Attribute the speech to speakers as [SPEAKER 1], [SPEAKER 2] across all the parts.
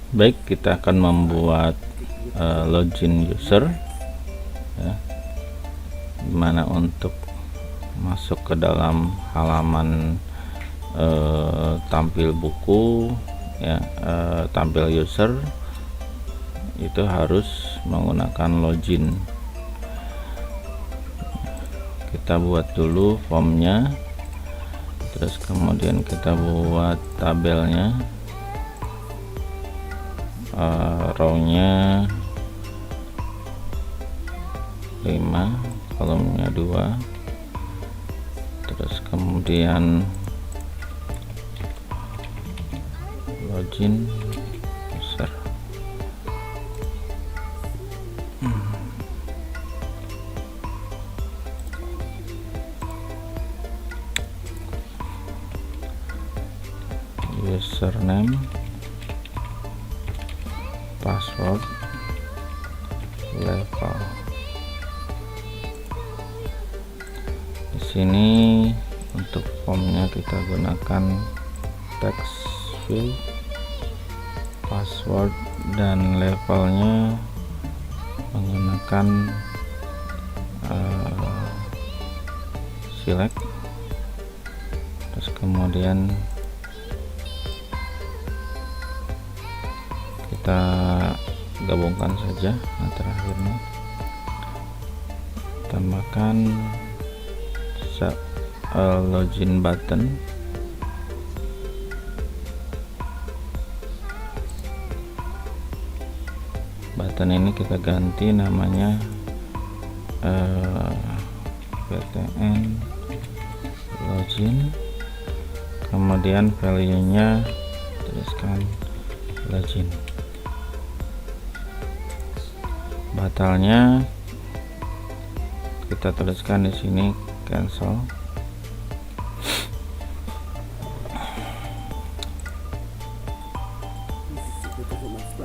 [SPEAKER 1] Baik, kita akan membuat login user ya, dimana untuk masuk ke dalam halaman tampil buku ya, tampil user itu harus menggunakan login. Kita buat dulu formnya, terus kemudian kita buat tabelnya, row-nya 5, kolomnya 2, terus kemudian login user. Username, password, level. Di sini untuk formnya kita gunakan text field, password dan levelnya menggunakan select, terus kemudian kita gabungkan saja. Nah, terakhirnya tambahkan login button, ini kita ganti namanya btn login, kemudian value nya tuliskan login. Batalnya kita tuliskan di sini cancel.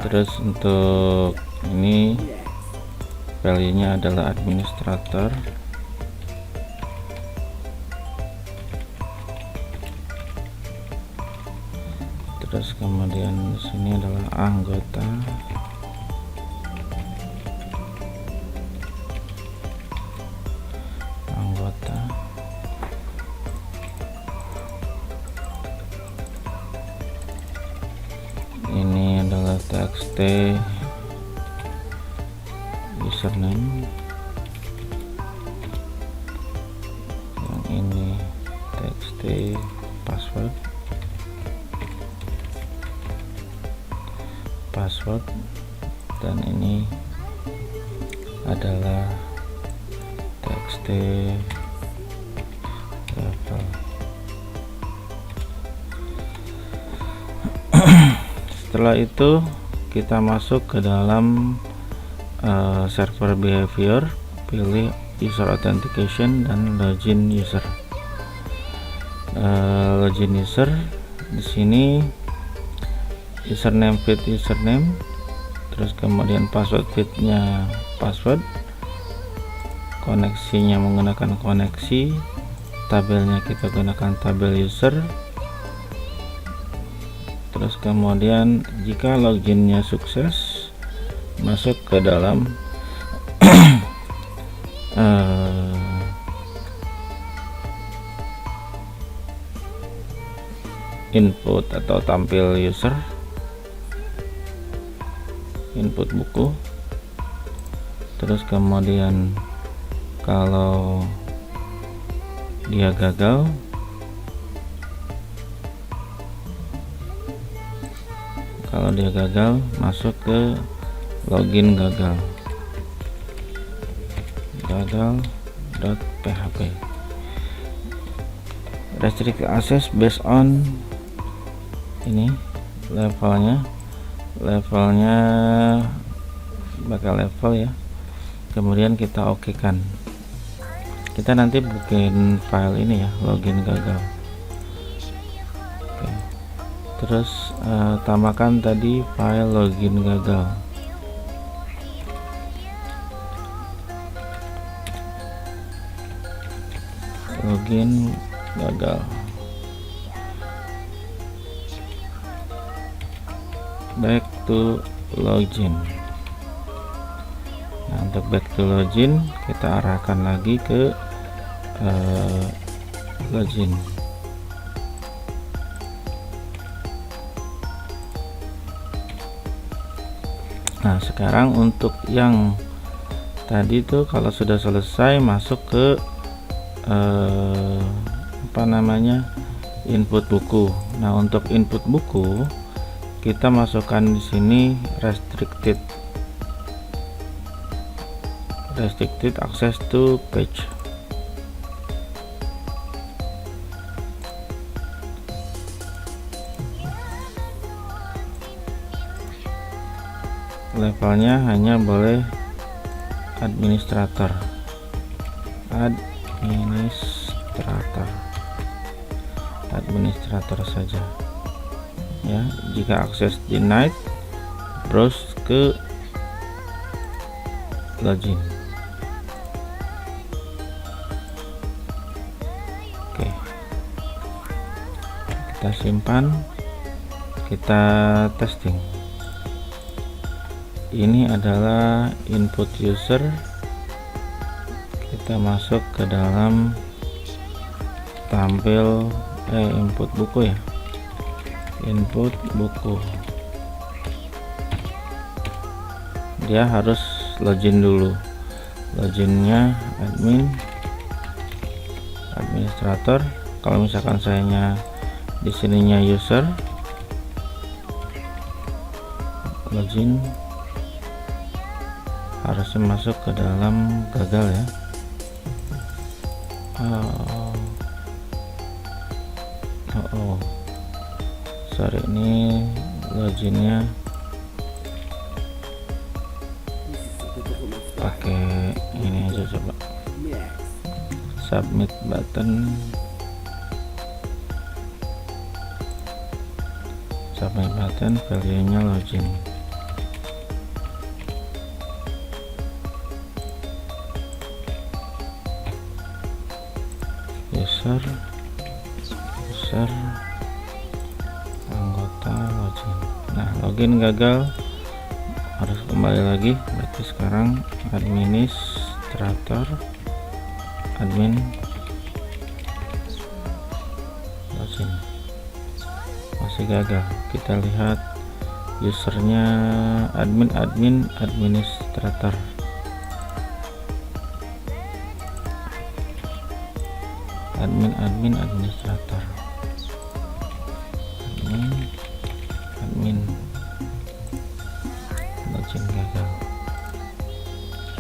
[SPEAKER 1] Terus untuk ini value nya adalah administrator, terus kemudian di sini adalah anggota, ini adalah txt username, yang ini txt password, dan ini adalah txt level. Setelah itu kita masuk ke dalam server behavior, pilih user authentication dan login user. Login user di sini username feed username, terus kemudian password feednya password, koneksinya menggunakan koneksi, tabelnya kita gunakan tabel user. Terus kemudian jika loginnya sukses, masuk ke dalam input atau tampil user, input buku. Terus kemudian kalau dia gagal, masuk ke login gagal.php. Restrict access based on ini levelnya bakal level ya. Kemudian kita oke kan. Kita nanti bikin file ini ya, login gagal. Oke. Terus tambahkan tadi file login gagal. Login gagal. back to login. Nah, untuk back to login kita arahkan lagi ke login. Nah, sekarang untuk yang tadi tuh kalau sudah selesai masuk ke input buku. Nah, untuk input buku kita masukkan di sini restricted access to page. Levelnya hanya boleh administrator saja ya. Jika akses denied, browse ke login. Oke, kita simpan, kita testing. Ini adalah input user, kita masuk ke dalam tampil input buku ya, input buku. Dia harus login dulu. Loginnya administrator. Kalau misalkan sayanya di sininya user, login harusnya masuk ke dalam gagal ya. Sorry, ini loginnya pakai ini aja, coba submit button, value nya login. user anggota login. Nah, login gagal, harus kembali lagi. Berarti sekarang administrator admin login masih gagal. Kita lihat usernya administrator. Administrator login gagal.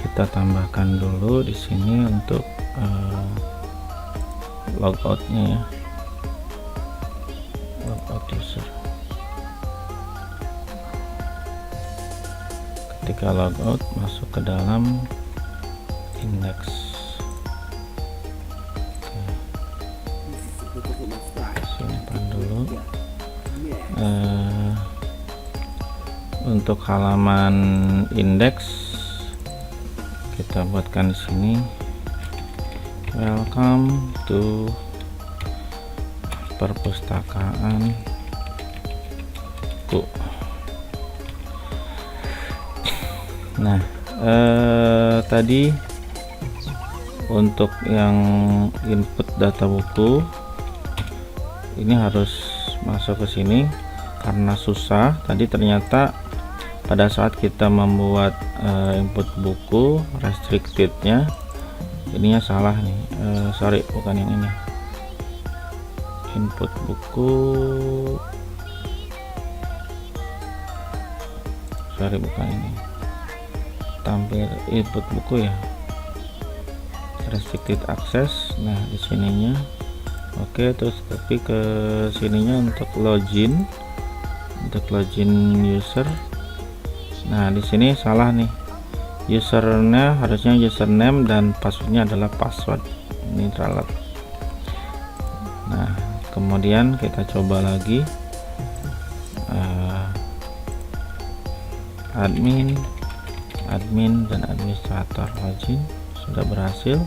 [SPEAKER 1] Kita tambahkan dulu di sini untuk logoutnya ya, logout user. Ketika logout masuk ke dalam index. Simpan dulu. Untuk halaman indeks kita buatkan di sini, welcome to perpustakaan buku. Nah, tadi untuk yang input data buku ini harus masuk ke sini karena susah. Tadi ternyata pada saat kita membuat input buku, restricted-nya ininya salah nih. Sorry, bukan yang ini. Input buku, sorry, bukan ini. Tampil input buku ya, restricted access. Nah, di sininya oke, terus tapi ke sininya untuk login user. Nah, di sini salah nih, usernya harusnya username dan passwordnya adalah password. Ini ralat. Nah, kemudian kita coba lagi admin dan administrator login sudah berhasil.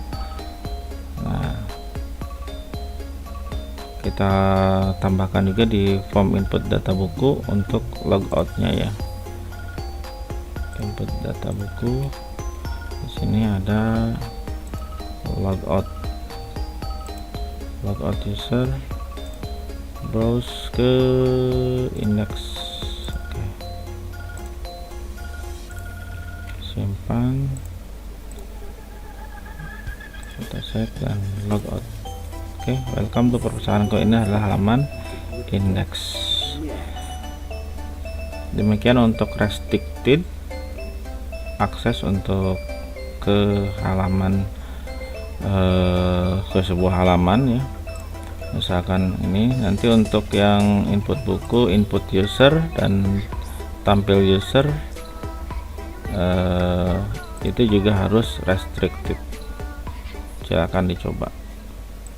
[SPEAKER 1] Nah, kita tambahkan juga di form input data buku untuk logoutnya ya. Input data buku, di sini ada logout user, browse ke index. Oke, simpan, kita save dan logout. Oke, welcome to perpustakaanku. Ini adalah halaman index. Demikian untuk restricted akses untuk ke halaman, ke sebuah halaman ya. Misalkan ini, nanti untuk yang input buku, input user dan tampil user itu juga harus restricted. Silakan dicoba.